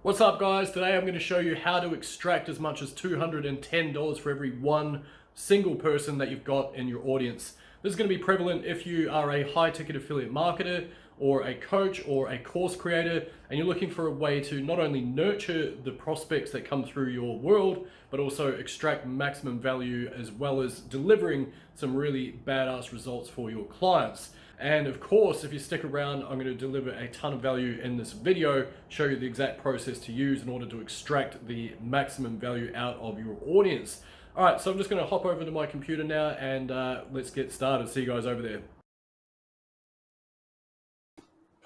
What's up, guys? Today I'm going to show you how to extract as much as $210 for every one single person that you've got in your audience. This is going to be prevalent if you are a high ticket affiliate marketer or a coach or a course creator, and you're looking for a way to not only nurture the prospects that come through your world, but also extract maximum value as well as delivering some really badass results for your clients. And of course, if you stick around, I'm going to deliver a ton of value in this video, show you the exact process to use in order to extract the maximum value out of your audience. All right, so I'm just going to hop over to my computer now and let's get started. See you guys over there.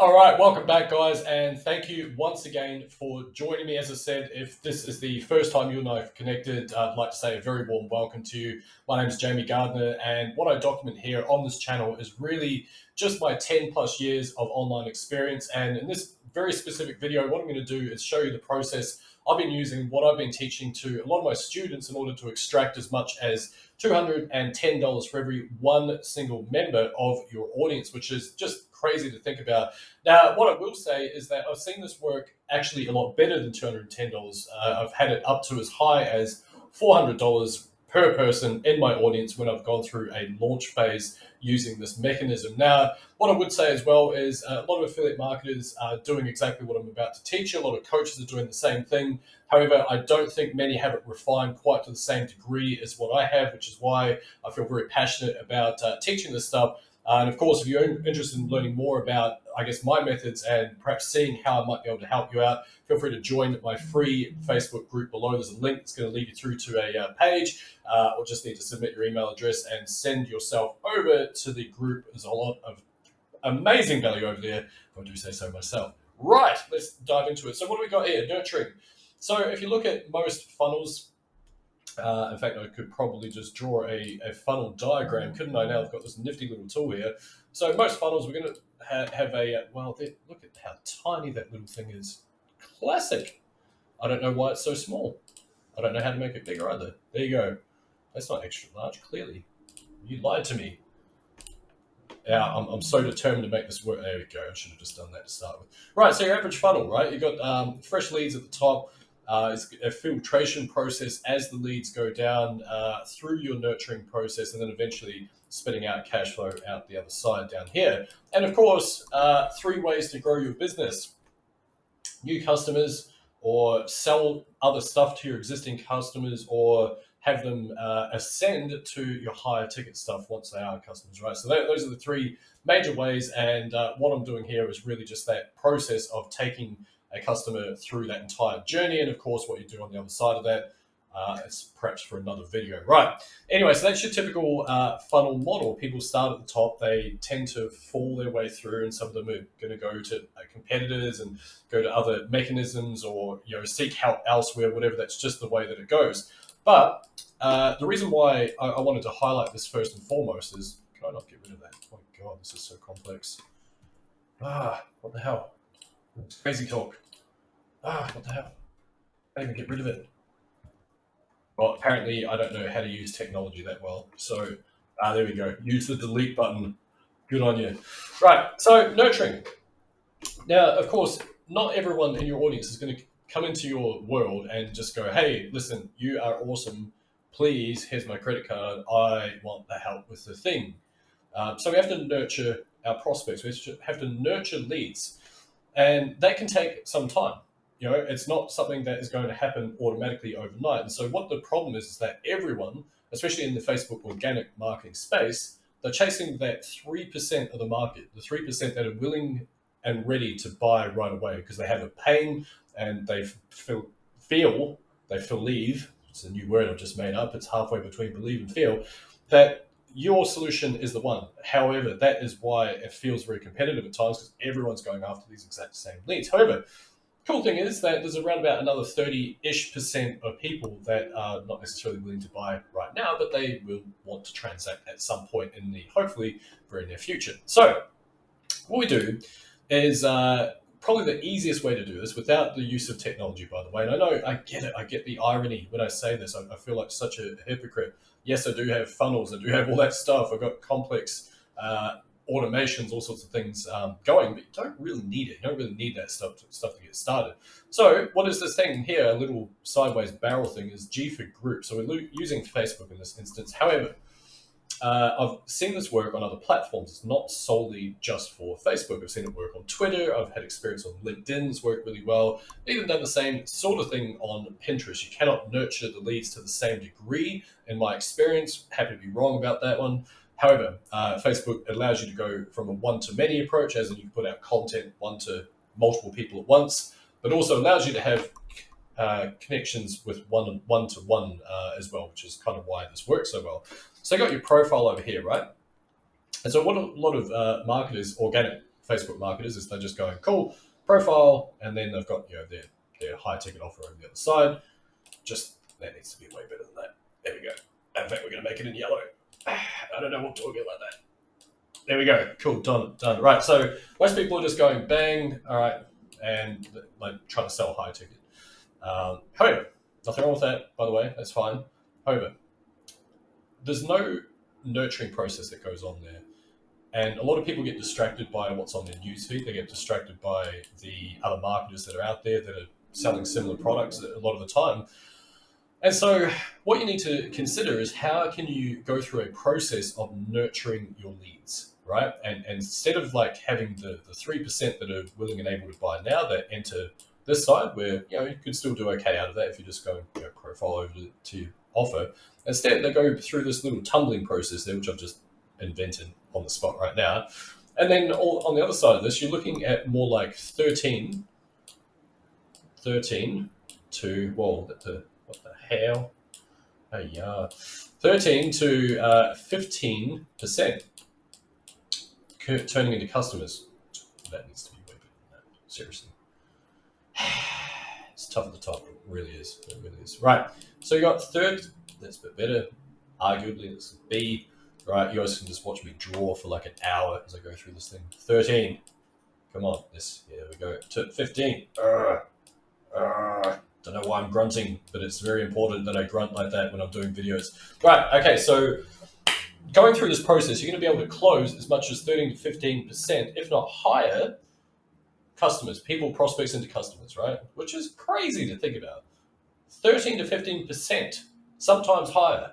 All right, welcome back, guys, and thank you once again for joining me. As I said, if this is the first time you and I have connected, I'd like to say a very warm welcome to you. My name is Gardiner, and what I document here on this channel is really just my 10 plus years of online experience. And in this very specific video, what I'm going to do is show you the process I've been using, what I've been teaching to a lot of my students in order to extract as much as $210 for every one single member of your audience, which is just crazy to think about. Now, what I will say is that I've seen this work actually a lot better than $210. I've had it up to as high as $400 per person in my audience when I've gone through a launch phase using this mechanism. Now, what I would say as well is a lot of affiliate marketers are doing exactly what I'm about to teach you. A lot of coaches are doing the same thing. However, I don't think many have it refined quite to the same degree as what I have, which is why I feel very passionate about teaching this stuff. And of course, if you're interested in learning more about, I guess, my methods and perhaps seeing how I might be able to help you out, feel free to join my free Facebook group below. There's a link that's going to lead you through to a page, or just need to submit your email address and send yourself over to the group. There's a lot of amazing value over there, if I do say so myself. Right, let's dive into it. So what do we got here? Nurturing. So if you look at most funnels, in fact, I could probably just draw a funnel diagram, couldn't I? Now I've got this nifty little tool here. So most funnels, we're going to have a, well, look at how tiny that little thing is. Classic. I don't know why it's so small. I don't know how to make it bigger either. There you go. That's not extra large, clearly. You lied to me. Yeah, I'm so determined to make this work. There we go. I should have just done that to start with. Right, so your average funnel, right? You've got fresh leads at the top. It's a filtration process as the leads go down through your nurturing process, and then eventually spitting out cash flow out the other side down here. And of course, 3 ways to grow your business: new customers, or sell other stuff to your existing customers, or have them ascend to your higher ticket stuff once they are customers, right? So those are the 3 major ways. And what I'm doing here is really just that process of taking a customer through that entire journey. And of course, what you do on the other side of that is perhaps for another video. Right. Anyway, so that's your typical funnel model. People start at the top, they tend to fall their way through, and some of them are going to go to competitors and go to other mechanisms, or seek help elsewhere, whatever. That's just the way that it goes. But the reason why I wanted to highlight this first and foremost is, can I not get rid of that? Oh my God, this is so complex. What the hell? It's crazy talk. What the hell? I didn't even get rid of it. Well, apparently I don't know how to use technology that well. So there we go. Use the delete button. Good on you. Right, so nurturing. Now, of course, not everyone in your audience is going to come into your world and just go, hey, listen, you are awesome. Please, here's my credit card. I want the help with the thing. So we have to nurture our prospects. We have to nurture leads. And that can take some time. It's not something that is going to happen automatically overnight. And so what the problem is that everyone, especially in the Facebook organic marketing space, they're chasing that 3% of the market, the 3% that are willing and ready to buy right away because they have a pain and they believe, it's a new word I've just made up, it's halfway between believe and feel, that your solution is the one. However, that is why it feels very competitive at times, because everyone's going after these exact same leads. However, cool thing is that there's around about another 30-ish% of people that are not necessarily willing to buy right now, but they will want to transact at some point in the hopefully very near future. So what we do is probably the easiest way to do this without the use of technology, by the way. And I know, I get it. I get the irony when I say this. I feel like such a hypocrite. Yes, I do have funnels. I do have all that stuff. I've got complex automations, all sorts of things going, but you don't really need it. You don't really need that stuff to get started. So what is this thing here? A little sideways barrel thing is G for group. So we're using Facebook in this instance. However, I've seen this work on other platforms. It's not solely just for Facebook. I've seen it work on Twitter. I've had experience on LinkedIn. It's worked really well. I've even done the same sort of thing on Pinterest. You cannot nurture the leads to the same degree, in my experience. Happy to be wrong about that one. However, Facebook allows you to go from a one-to-many approach, as in you can put out content one to multiple people at once, but also allows you to have connections with one-to-one as well, which is kind of why this works so well. So you got your profile over here, right? And so what a lot of marketers, organic Facebook marketers, is they're just going, cool, profile, and then they've got their high ticket offer over the other side. Just, that needs to be way better than that. There we go. In fact, we're going to make it in yellow. I don't know what talking like that. There we go. Cool, done. Right, so most people are just going bang, all right, and like trying to sell high ticket. However, nothing wrong with that, by the way, that's fine. However, there's no nurturing process that goes on there. And a lot of people get distracted by what's on their newsfeed. They get distracted by the other marketers that are out there that are selling similar products a lot of the time. And so what you need to consider is how can you go through a process of nurturing your leads, right? And instead of like having the 3% that are willing and able to buy now that enter this side where, you could still do okay out of that if you just go profile over to offer. Instead, they go through this little tumbling process there, which I've just invented on the spot right now. And then on the other side of this, you're looking at more like 13 to, well, what the hell? Hey, 13 to 15% turning into customers. That needs to be way better than that. Seriously. It's tough at the top. It really is. It really is. Right. So you got third. That's a bit better. Arguably, this is B. Right. You guys can just watch me draw for like an hour as I go through this thing. 13. Come on. Here we go. 15. Don't know why I'm grunting, but it's very important that I grunt like that when I'm doing videos. Right. Okay. So going through this process, you're going to be able to close as much as 13 to 15%, if not higher, customers, people, prospects into customers, right? Which is crazy to think about. 13 to 15%, sometimes higher.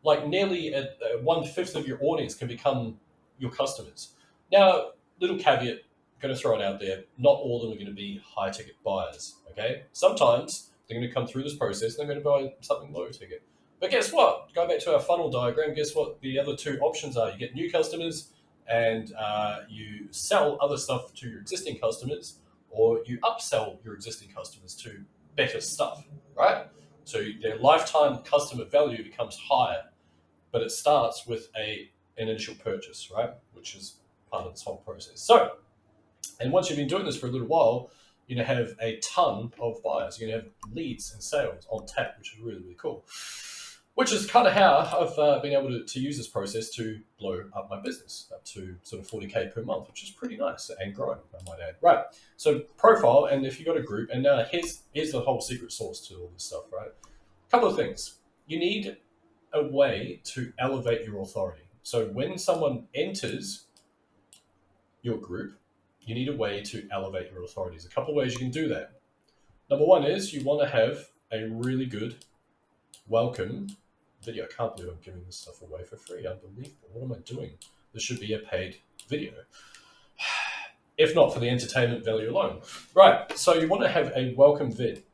Like nearly 1/5 of your audience can become your customers. Now, little caveat, I'm going to throw it out there. Not all of them are going to be high ticket buyers, okay? Sometimes they're going to come through this process and they're going to buy something low ticket. But guess what? Going back to our funnel diagram, guess what the other two options are? You get new customers and you sell other stuff to your existing customers, or you upsell your existing customers to better stuff, right? So their lifetime customer value becomes higher, but it starts with an initial purchase, right? Which is part of this whole process. So, and once you've been doing this for a little while, you're going to have a ton of buyers. You're going to have leads and sales on tap, which is really, really cool. Which is kind of how I've been able to use this process to blow up my business up to sort of 40K per month, which is pretty nice and growing, I might add. Right. So profile, and if you've got a group, and now here's the whole secret sauce to all this stuff, right? A couple of things. You need a way to elevate your authority. So when someone enters your group, you need a way to elevate your authority. There's a couple of ways you can do that. Number one is you want to have a really good welcome video. I can't believe I'm giving this stuff away for free. Unbelievable. What am I doing? This should be a paid video. If not for the entertainment value alone. Right. So you want to have a welcome vid.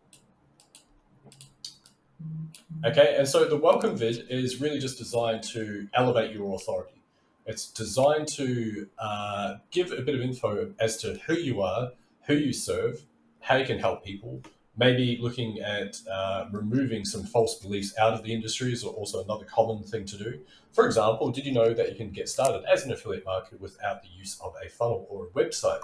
Okay. And so the welcome vid is really just designed to elevate your authority. It's designed to give a bit of info as to who you are, who you serve, how you can help people. Maybe looking at removing some false beliefs out of the industry is also another common thing to do. For example, did you know that you can get started as an affiliate marketer without the use of a funnel or a website?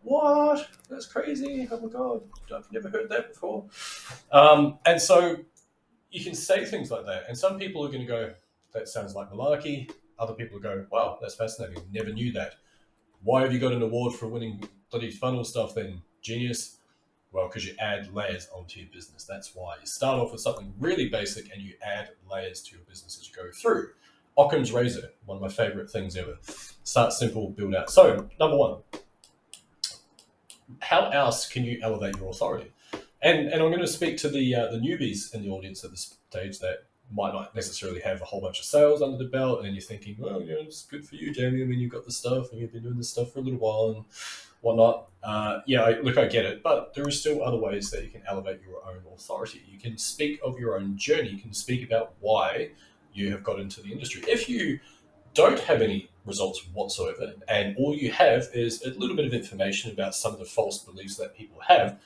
What? That's crazy. Oh my God. I've never heard that before. And so you can say things like that. And some people are going to go, that sounds like malarkey. Other people go, wow, that's fascinating. Never knew that. Why have you got an award for winning bloody funnel stuff then? Genius. Well, because you add layers onto your business. That's why. You start off with something really basic and you add layers to your business as you go through. Occam's razor, one of my favorite things ever. Start simple, build out. So, number one, how else can you elevate your authority? And I'm going to speak to the newbies in the audience at this stage that might not necessarily have a whole bunch of sales under the belt, and you're thinking, well, it's good for you, Jamie. I mean, you've got the stuff, and you've been doing this stuff for a little while, and whatnot. Look, I get it, but there are still other ways that you can elevate your own authority. You can speak of your own journey. You can speak about why you have got into the industry. If you don't have any results whatsoever, and all you have is a little bit of information about some of the false beliefs that people have,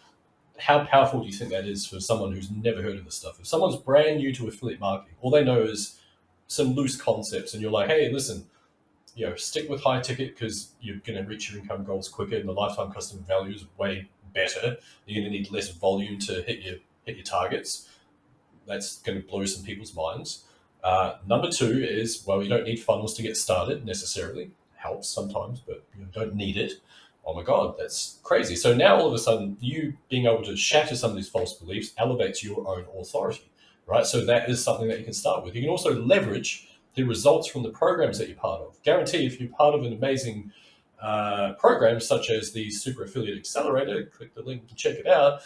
how powerful do you think that is for someone who's never heard of this stuff? If someone's brand new to affiliate marketing, all they know is some loose concepts, and you're like, hey, listen, stick with high ticket because you're going to reach your income goals quicker, and the lifetime customer value is way better. You're going to need less volume to hit your targets. That's going to blow some people's minds. Number two is, well, you don't need funnels to get started necessarily. Helps sometimes, but you don't need it. Oh my God, that's crazy. So now all of a sudden, you being able to shatter some of these false beliefs elevates your own authority, right? So that is something that you can start with. You can also leverage the results from the programs that you're part of. Guarantee if you're part of an amazing program such as the Super Affiliate Accelerator, click the link to check it out,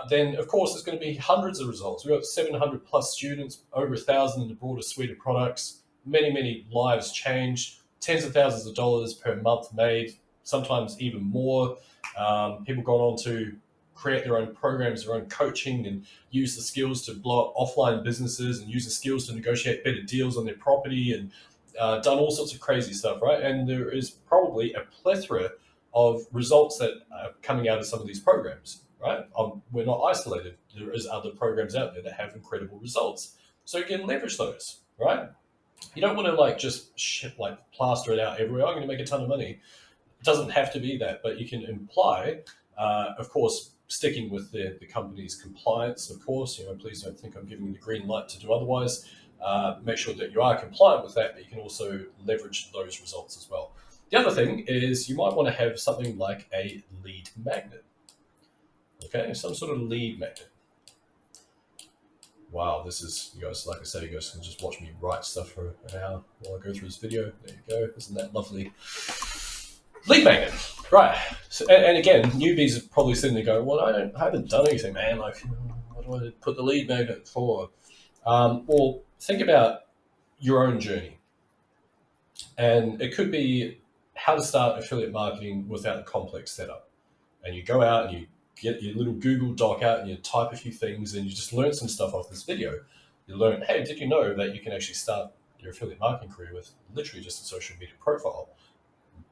then of course there's going to be hundreds of results. We've got 700 plus students, over 1,000 in the broader suite of products, many lives changed, tens of thousands of dollars per month made, sometimes even more. People gone on to create their own programs, their own coaching, and use the skills to blow up offline businesses and use the skills to negotiate better deals on their property, and done all sorts of crazy stuff, right? And there is probably a plethora of results that are coming out of some of these programs, right? We're not isolated. There is other programs out there that have incredible results. So you can leverage those, right? You don't want to just plaster it out everywhere. I'm going to make a ton of money. It doesn't have to be that, but you can imply, of course, sticking with the company's compliance, of course. Please don't think I'm giving you the green light to do otherwise. Make sure that you are compliant with that, but you can also leverage those results as well. The other thing is you might want to have something like a lead magnet. Okay, some sort of lead magnet. Wow, this is, you guys, like I said, you guys can just watch me write stuff for an hour while I go through this video. There you go. Isn't that lovely? Lead magnet, right? So, and again, newbies are probably sitting there going, "Well, I haven't done anything, man. What do I put the lead magnet for?" Well, think about your own journey, and it could be how to start affiliate marketing without a complex setup. And you go out and you get your little Google Doc out and you type a few things, and you just learn some stuff off this video. You learn, hey, did you know that you can actually start your affiliate marketing career with literally just a social media profile?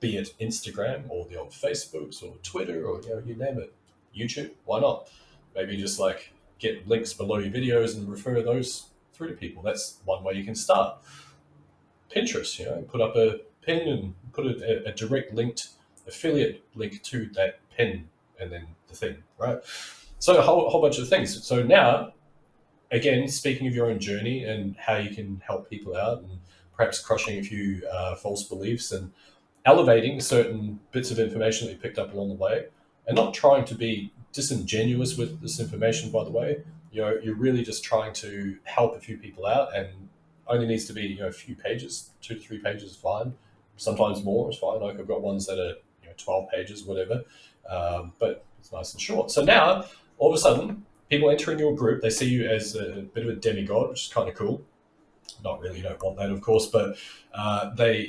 Be it Instagram or the old Facebooks or Twitter or you name it, YouTube. Why not? Maybe just get links below your videos and refer those through to people. That's one way you can start. Pinterest, put up a pin and put a direct linked affiliate link to that pin and then the thing, right? So a whole bunch of things. So now, again, speaking of your own journey and how you can help people out and perhaps crushing a few false beliefs and elevating certain bits of information that you picked up along the way, and not trying to be disingenuous with this information, by the way. You're really just trying to help a few people out, and only needs to be a few pages, 2 to 3 pages is fine. Sometimes more is fine. I've got ones that are 12 pages, whatever, but it's nice and short. So now, all of a sudden, people enter in your group, they see you as a bit of a demigod, which is kind of cool. Not really, you don't want that, of course, but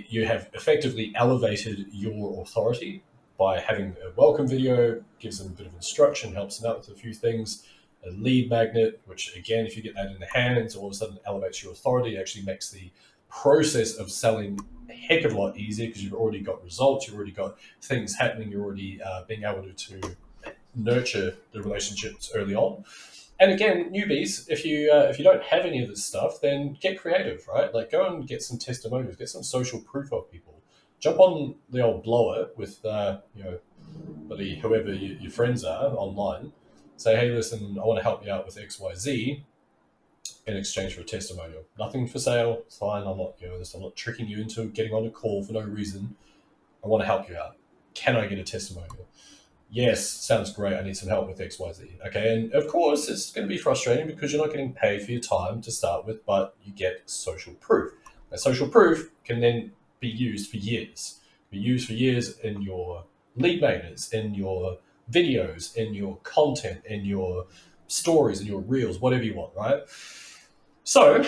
you have effectively elevated your authority by having a welcome video, gives them a bit of instruction, helps them out with a few things. A lead magnet, which again, if you get that in the hands, all of a sudden elevates your authority. It actually makes the process of selling a heck of a lot easier because you've already got results, you've already got things happening, you're already being able to nurture the relationships early on. And again, newbies, if you don't have any of this stuff, then get creative, right? Go and get some testimonials, get some social proof of people. Jump on the old blower with whoever your friends are online. Say, hey, listen, I want to help you out with XYZ in exchange for a testimonial. Nothing for sale. It's fine. I'm not tricking you into getting on a call for no reason. I want to help you out. Can I get a testimonial? Yes, sounds great. I need some help with XYZ. Okay, and of course, it's going to be frustrating because you're not getting paid for your time to start with, but you get social proof. And social proof can then be used for years. Be used for years in your lead magnets, in your videos, in your content, in your stories, in your reels, whatever you want, right? So,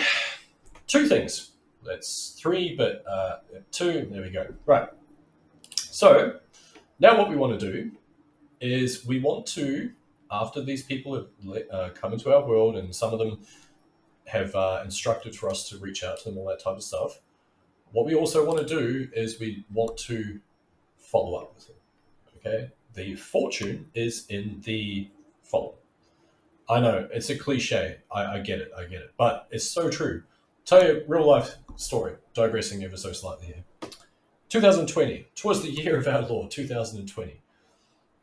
two things. That's three, but two. There we go. Right. So, now what we want to do is we want to, after these people have come into our world and some of them have instructed for us to reach out to them, all that type of stuff, what we also want to do is we want to follow up with them. Okay? The fortune is in the follow. I know, it's a cliche. I get it. But it's so true. Tell you a real life story, digressing ever so slightly here. 2020, twas the year of our Lord, 2020.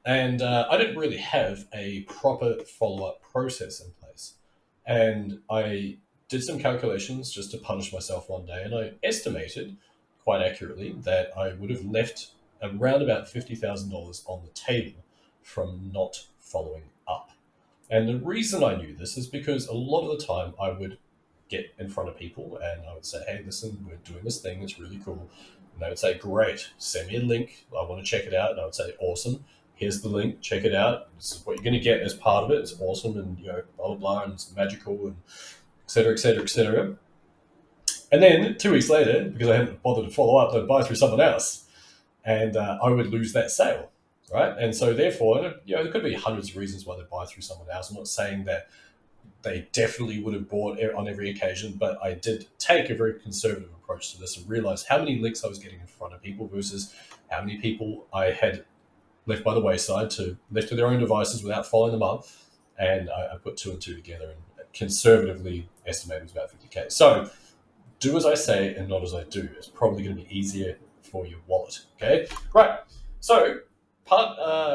And I didn't really have a proper follow-up process in place. And I did some calculations just to punish myself one day, and I estimated quite accurately that I would have left around about $50,000 on the table from not following up. And the reason I knew this is because a lot of the time I would get in front of people and I would say, hey, listen, we're doing this thing, it's really cool. And they would say, great, send me a link, I want to check it out. And I would say, awesome, here's the link, check it out. This is what you're going to get as part of it. It's awesome and, blah, blah, blah, and it's magical and et cetera, et cetera, et cetera. And then 2 weeks later, because I hadn't bothered to follow up, they'd buy through someone else. And I would lose that sale, right? And so therefore, there could be hundreds of reasons why they buy through someone else. I'm not saying that they definitely would have bought on every occasion, but I did take a very conservative approach to this and realized how many links I was getting in front of people versus how many people I had left by the wayside left to their own devices without following them up. And I put two and two together and conservatively estimated it was about 50K. So do as I say and not as I do. It's probably going to be easier for your wallet. Okay, right. So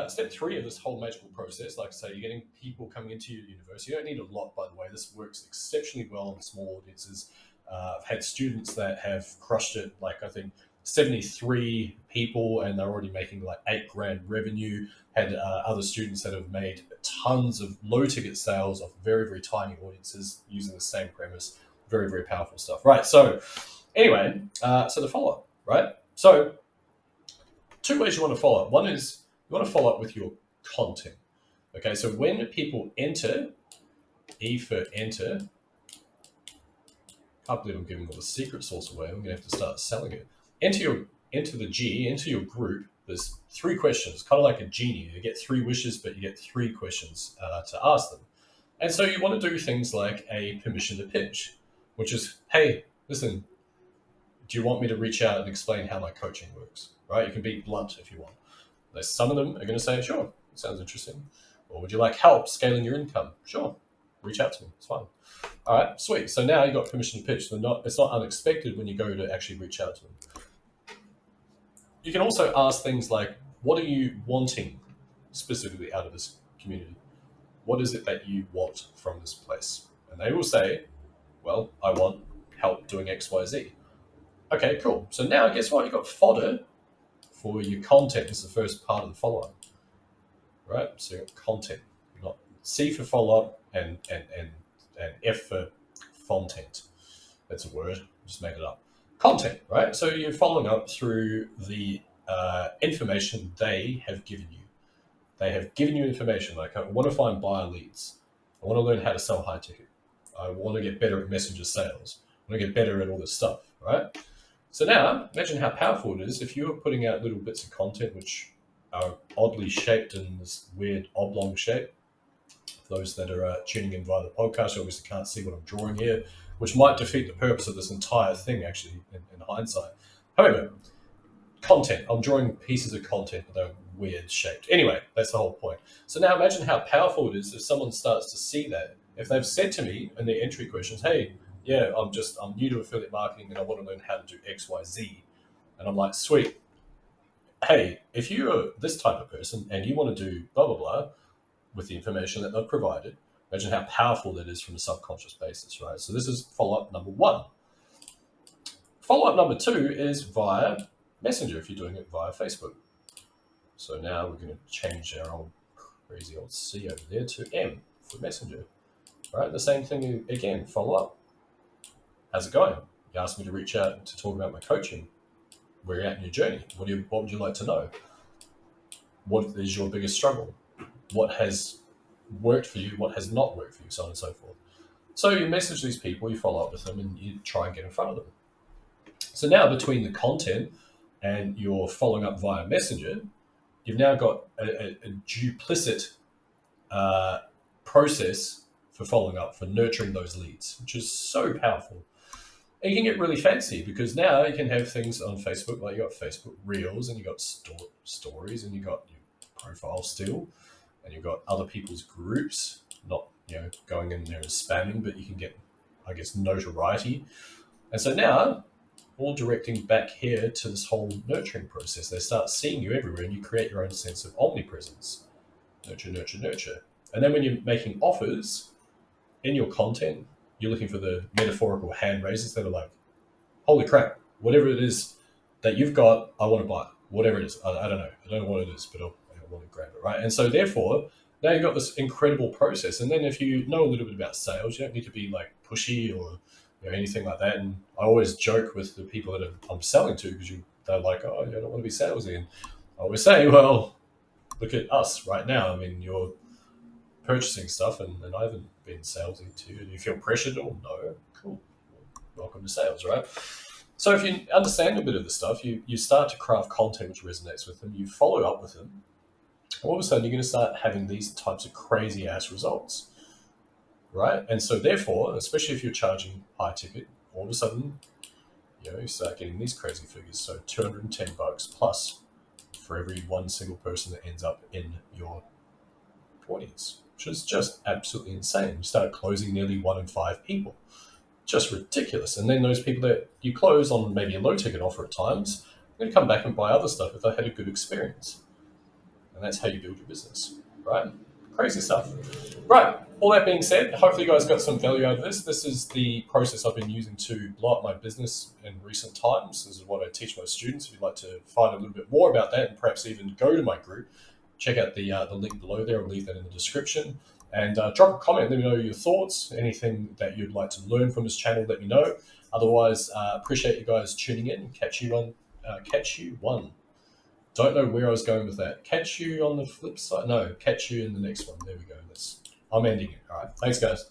step 3 of this whole magical process, like I say, you're getting people coming into your university. You don't need a lot, by the way. This works exceptionally well on small audiences. I've had students that have crushed it, like I think 73 people, and they're already making like $8,000 revenue. Had other students that have made tons of low ticket sales of very, very tiny audiences using the same premise. Very, very powerful stuff. Right. So anyway, so the follow up, right? So 2 ways you want to follow up. One is you want to follow up with your content. Okay, so when people enter, E for enter, can't believe I'm giving all the secret sauce away. I'm going to have to start selling it. Enter your group. There's 3 questions, kind of like a genie. You get 3 wishes, but you get 3 questions to ask them. And so you want to do things like a permission to pitch, which is, hey, listen, do you want me to reach out and explain how my coaching works? Right? You can be blunt if you want. Some of them are going to say, sure, sounds interesting. Or would you like help scaling your income? Sure, reach out to me. It's fine. All right, sweet. So now you got permission to pitch. It's not unexpected when you go to actually reach out to them. You can also ask things like, what are you wanting specifically out of this community? What is it that you want from this place? And they will say, well, I want help doing X, Y, Z. Okay, cool. So now guess what? You've got fodder for your content. It's the first part of the follow-up, right? So you've got content. You've got C for follow-up and F for content. That's a word. Just made it up. Content, right? So you're following up through the information they have given you. They have given you information like, I want to find buyer leads. I want to learn how to sell high ticket. I want to get better at messenger sales. I want to get better at all this stuff, right? So now, imagine how powerful it is if you're putting out little bits of content which are oddly shaped in this weird oblong shape. For those that are tuning in via the podcast, you obviously can't see what I'm drawing here, which might defeat the purpose of this entire thing, actually, in hindsight. However, content. I'm drawing pieces of content that are weird shaped. Anyway, that's the whole point. So now imagine how powerful it is if someone starts to see that. If they've said to me in their entry questions, hey, yeah, I'm new to affiliate marketing and I want to learn how to do X, Y, Z. And I'm like, sweet. Hey, if you're this type of person and you want to do blah, blah, blah with the information that they've provided, imagine how powerful that is from a subconscious basis, right? So this is follow-up number 1. Follow-up number 2 is via Messenger if you're doing it via Facebook. So now we're going to change our old crazy old C over there to M for Messenger. Right, the same thing again, follow up. How's it going? You asked me to reach out to talk about my coaching. Where you're at in your journey. What would you like to know? What is your biggest struggle? What has worked for you? What has not worked for you? So on and so forth. So you message these people, you follow up with them, and you try and get in front of them. So now between the content and your following up via Messenger, you've now got a duplicit process for following up, for nurturing those leads, which is so powerful. And you can get really fancy because now you can have things on Facebook, like you got Facebook Reels and you got stories and you got your profile still, and you've got other people's groups, not going in there and spamming, but you can get, I guess, notoriety. And so now, all directing back here to this whole nurturing process, they start seeing you everywhere, and you create your own sense of omnipresence. Nurture, nurture, nurture. And then when you're making offers in your content, you're looking for the metaphorical hand raises that are like, holy crap, whatever it is that you've got, I want to buy it. Whatever it is. I don't know. I don't know what it is, but I want to grab it, right? And so therefore, now you've got this incredible process. And then if you know a little bit about sales, you don't need to be like pushy or anything like that. And I always joke with the people that I'm selling to, because they're like, oh, I don't want to be salesy. And I always say, well, look at us right now. I mean, you're purchasing stuff, and I haven't been salesy to you. Do you feel pressured or no? Cool. Welcome to sales, right? So if you understand a bit of the stuff, you start to craft content which resonates with them, you follow up with them, all of a sudden you're going to start having these types of crazy ass results, right? And so therefore, especially if you're charging high ticket, all of a sudden, you start getting these crazy figures. So $210 plus for every one single person that ends up in your audience, which is just absolutely insane. You start closing nearly 1 in 5 people. Just ridiculous. And then those people that you close on maybe a low ticket offer at times, are going to come back and buy other stuff if they had a good experience. And that's how you build your business, right? Crazy stuff. Right. All that being said, hopefully you guys got some value out of this. This is the process I've been using to blow up my business in recent times. This is what I teach my students. If you'd like to find a little bit more about that, and perhaps even go to my group, check out the link below there. I'll leave that in the description. And drop a comment, let me know your thoughts, anything that you'd like to learn from this channel, let me know. Otherwise, appreciate you guys tuning in. Catch you one. Don't know where I was going with that. Catch you on the flip side. No, catch you in the next one. There we go. I'm ending it. All right. Thanks, guys.